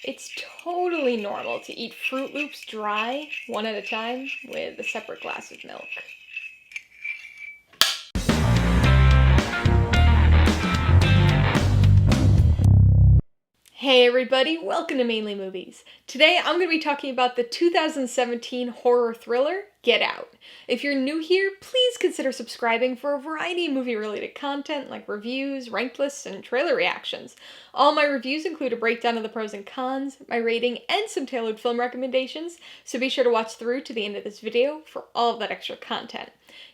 It's totally normal to eat Fruit Loops dry, one at a time, with a separate glass of milk. Hey everybody, welcome to Mainly Movies. Today I'm going to be talking about the 2017 horror thriller, Get Out. If you're new here, please consider subscribing for a variety of movie-related content like reviews, ranked lists, and trailer reactions. All my reviews include a breakdown of the pros and cons, my rating, and some tailored film recommendations, so be sure to watch through to the end of this video for all of that extra content.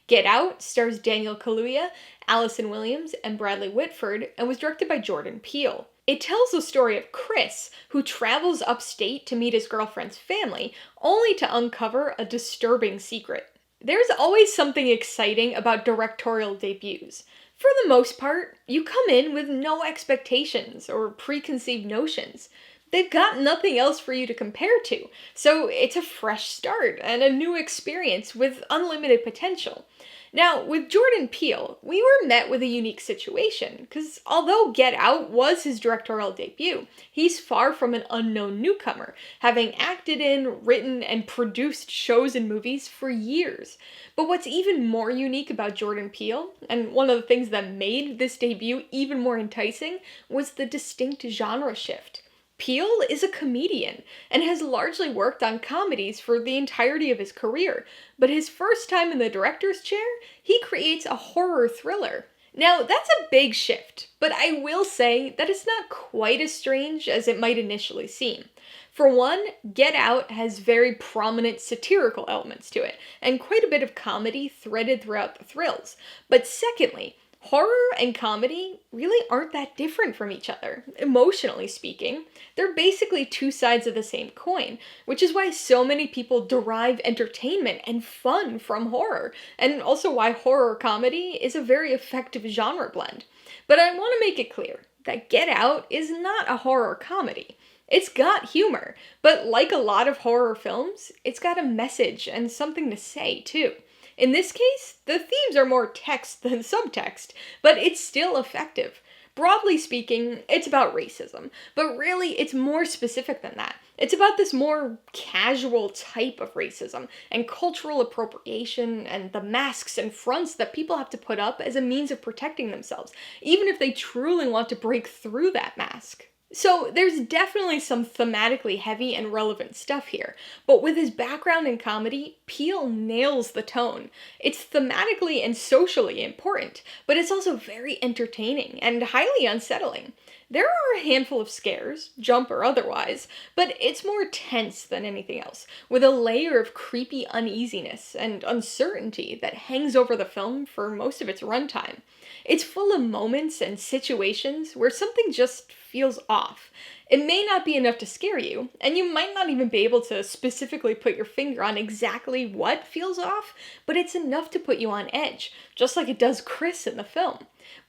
Get Out stars Daniel Kaluuya, Alliston Williams, and Bradley Whitford, and was directed by Jordan Peele. It tells the story of Chris, who travels upstate to meet his girlfriend's family, only to uncover a disturbing secret. There's always something exciting about directorial debuts. For the most part, you come in with no expectations or preconceived notions. They've got nothing else for you to compare to, so it's a fresh start and a new experience with unlimited potential. Now, with Jordan Peele, we were met with a unique situation, because although Get Out was his directorial debut, he's far from an unknown newcomer, having acted in, written, and produced shows and movies for years. But what's even more unique about Jordan Peele, and one of the things that made this debut even more enticing, was the distinct genre shift. Peele is a comedian and has largely worked on comedies for the entirety of his career, but his first time in the director's chair, he creates a horror thriller. Now, that's a big shift, but I will say that it's not quite as strange as it might initially seem. For one, Get Out has very prominent satirical elements to it, and quite a bit of comedy threaded throughout the thrills. But secondly, horror and comedy really aren't that different from each other, emotionally speaking. They're basically two sides of the same coin, which is why so many people derive entertainment and fun from horror, and also why horror comedy is a very effective genre blend. But I want to make it clear that Get Out is not a horror comedy. It's got humor, but like a lot of horror films, it's got a message and something to say too. In this case, the themes are more text than subtext, but it's still effective. Broadly speaking, it's about racism, but really it's more specific than that. It's about this more casual type of racism and cultural appropriation and the masks and fronts that people have to put up as a means of protecting themselves, even if they truly want to break through that mask. So there's definitely some thematically heavy and relevant stuff here, but with his background in comedy, Peele nails the tone. It's thematically and socially important, but it's also very entertaining and highly unsettling. There are a handful of scares, jump or otherwise, but it's more tense than anything else, with a layer of creepy uneasiness and uncertainty that hangs over the film for most of its runtime. It's full of moments and situations where something just feels off. It may not be enough to scare you, and you might not even be able to specifically put your finger on exactly what feels off, but it's enough to put you on edge, just like it does Chris in the film.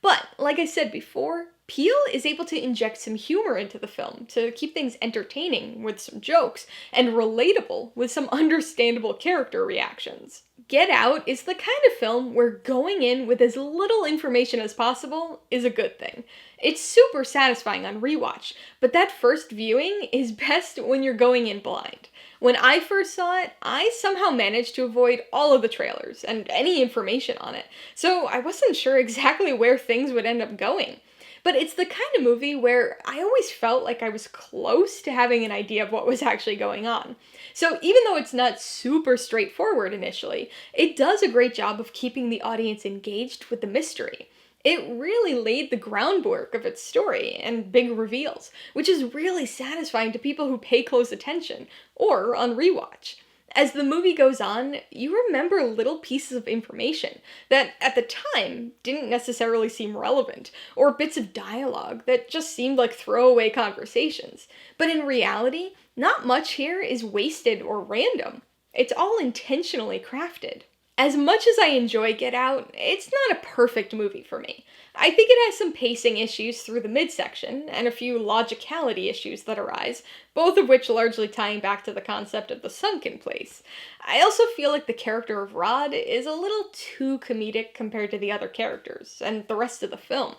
But, like I said before, Peele is able to inject some humor into the film to keep things entertaining with some jokes, and relatable with some understandable character reactions. Get Out is the kind of film where going in with as little information as possible is a good thing. It's super satisfying on rewatch, but that first viewing is best when you're going in blind. When I first saw it, I somehow managed to avoid all of the trailers and any information on it, so I wasn't sure exactly where things would end up going. But it's the kind of movie where I always felt like I was close to having an idea of what was actually going on. So even though it's not super straightforward initially, it does a great job of keeping the audience engaged with the mystery. It really laid the groundwork of its story and big reveals, which is really satisfying to people who pay close attention, or on rewatch. As the movie goes on, you remember little pieces of information that at the time didn't necessarily seem relevant, or bits of dialogue that just seemed like throwaway conversations. But in reality, not much here is wasted or random. It's all intentionally crafted. As much as I enjoy Get Out, it's not a perfect movie for me. I think it has some pacing issues through the midsection, and a few logicality issues that arise, both of which largely tying back to the concept of the sunken place. I also feel like the character of Rod is a little too comedic compared to the other characters, and the rest of the film.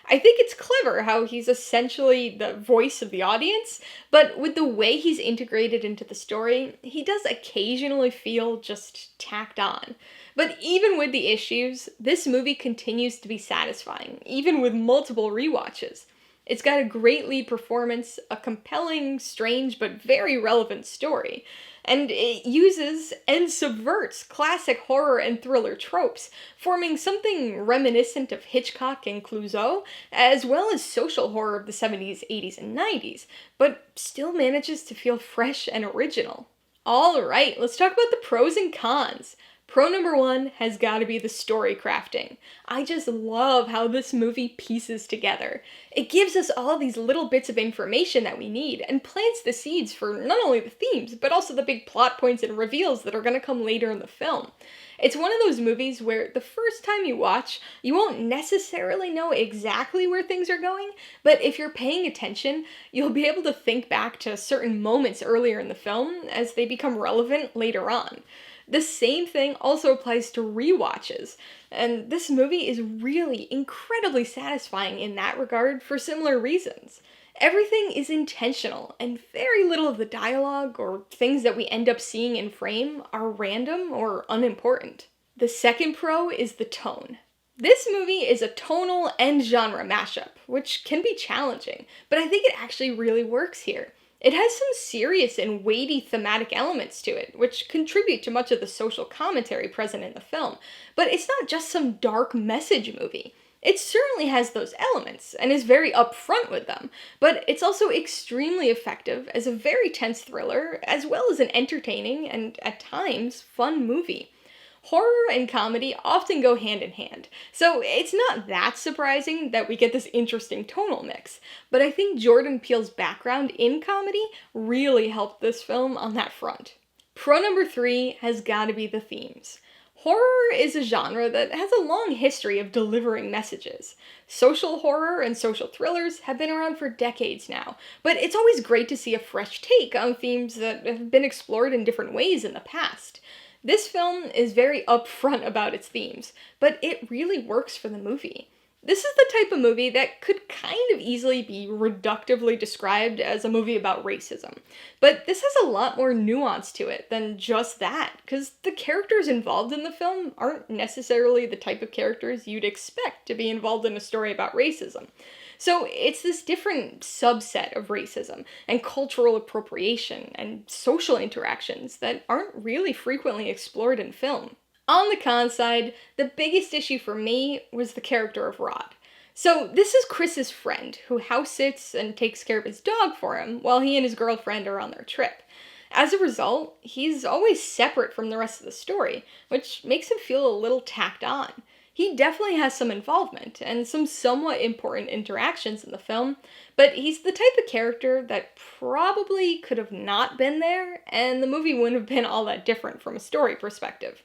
I think it's clever how he's essentially the voice of the audience, but with the way he's integrated into the story, he does occasionally feel just tacked on. But even with the issues, this movie continues to be satisfying, even with multiple rewatches. It's got a great lead performance, a compelling, strange, but very relevant story, and it uses and subverts classic horror and thriller tropes, forming something reminiscent of Hitchcock and Clouseau, as well as social horror of the 70s, 80s, and 90s, but still manages to feel fresh and original. Alright, let's talk about the pros and cons. Pro number one has got to be the story crafting. I just love how this movie pieces together. It gives us all these little bits of information that we need and plants the seeds for not only the themes, but also the big plot points and reveals that are going to come later in the film. It's one of those movies where the first time you watch, you won't necessarily know exactly where things are going, but if you're paying attention, you'll be able to think back to certain moments earlier in the film as they become relevant later on. The same thing also applies to rewatches, and this movie is really incredibly satisfying in that regard for similar reasons. Everything is intentional, and very little of the dialogue or things that we end up seeing in frame are random or unimportant. The second pro is the tone. This movie is a tonal and genre mashup, which can be challenging, but I think it actually really works here. It has some serious and weighty thematic elements to it, which contribute to much of the social commentary present in the film, but it's not just some dark message movie. It certainly has those elements, and is very upfront with them, but it's also extremely effective as a very tense thriller, as well as an entertaining and, at times, fun movie. Horror and comedy often go hand in hand, so it's not that surprising that we get this interesting tonal mix, but I think Jordan Peele's background in comedy really helped this film on that front. Pro number three has gotta be the themes. Horror is a genre that has a long history of delivering messages. Social horror and social thrillers have been around for decades now, but it's always great to see a fresh take on themes that have been explored in different ways in the past. This film is very upfront about its themes, but it really works for the movie. This is the type of movie that could kind of easily be reductively described as a movie about racism. But this has a lot more nuance to it than just that, because the characters involved in the film aren't necessarily the type of characters you'd expect to be involved in a story about racism. So it's this different subset of racism and cultural appropriation and social interactions that aren't really frequently explored in film. On the con side, the biggest issue for me was the character of Rod. So this is Chris's friend, who house sits and takes care of his dog for him while he and his girlfriend are on their trip. As a result, he's always separate from the rest of the story, which makes him feel a little tacked on. He definitely has some involvement and some somewhat important interactions in the film, but he's the type of character that probably could have not been there, and the movie wouldn't have been all that different from a story perspective.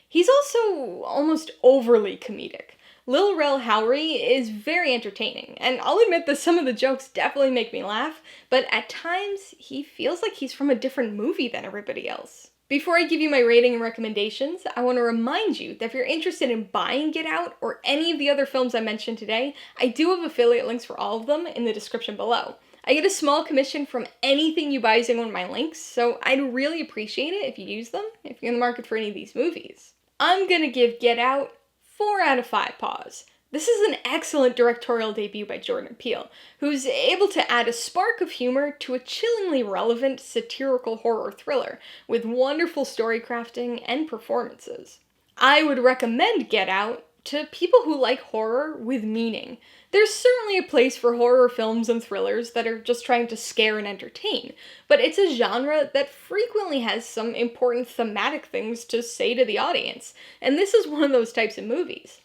He's also almost overly comedic. Lil Rel Howery is very entertaining, and I'll admit that some of the jokes definitely make me laugh, but at times he feels like he's from a different movie than everybody else. Before I give you my rating and recommendations, I want to remind you that if you're interested in buying Get Out or any of the other films I mentioned today, I do have affiliate links for all of them in the description below. I get a small commission from anything you buy using one of my links, so I'd really appreciate it if you use them if you're in the market for any of these movies. I'm gonna give Get Out 4 out of 5 paws. This is an excellent directorial debut by Jordan Peele, who's able to add a spark of humor to a chillingly relevant satirical horror thriller with wonderful story crafting and performances. I would recommend Get Out to people who like horror with meaning. There's certainly a place for horror films and thrillers that are just trying to scare and entertain, but it's a genre that frequently has some important thematic things to say to the audience, and this is one of those types of movies.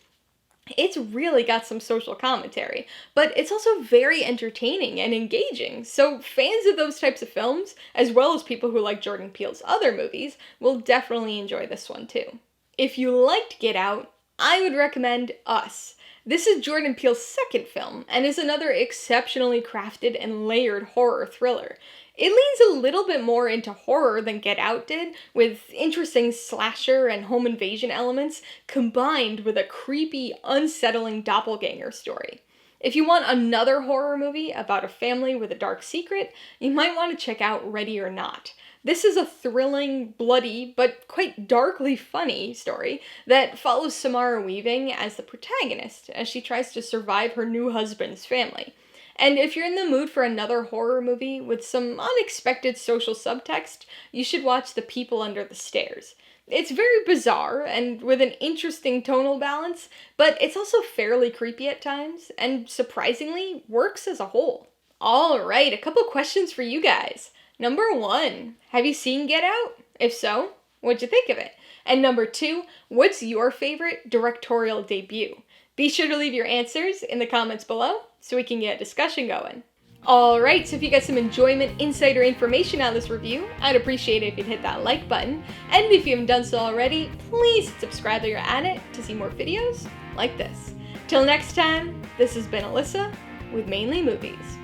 It's really got some social commentary, but it's also very entertaining and engaging, so fans of those types of films, as well as people who like Jordan Peele's other movies, will definitely enjoy this one too. If you liked Get Out, I would recommend Us. This is Jordan Peele's second film, and is another exceptionally crafted and layered horror thriller. It leans a little bit more into horror than Get Out did, with interesting slasher and home invasion elements combined with a creepy, unsettling doppelganger story. If you want another horror movie about a family with a dark secret, you might want to check out Ready or Not. This is a thrilling, bloody, but quite darkly funny story that follows Samara Weaving as the protagonist as she tries to survive her new husband's family. And if you're in the mood for another horror movie with some unexpected social subtext, you should watch The People Under the Stairs. It's very bizarre and with an interesting tonal balance, but it's also fairly creepy at times, and surprisingly, works as a whole. Alright, a couple questions for you guys. Number 1, have you seen Get Out? If so, what'd you think of it? And number 2, what's your favorite directorial debut? Be sure to leave your answers in the comments below so we can get a discussion going. Alright, so if you got some enjoyment, insight, or information out of this review, I'd appreciate it if you'd hit that like button. And if you haven't done so already, please subscribe while you're at it to see more videos like this. Till next time, this has been Alyssa with Mainly Movies,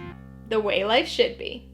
the way life should be.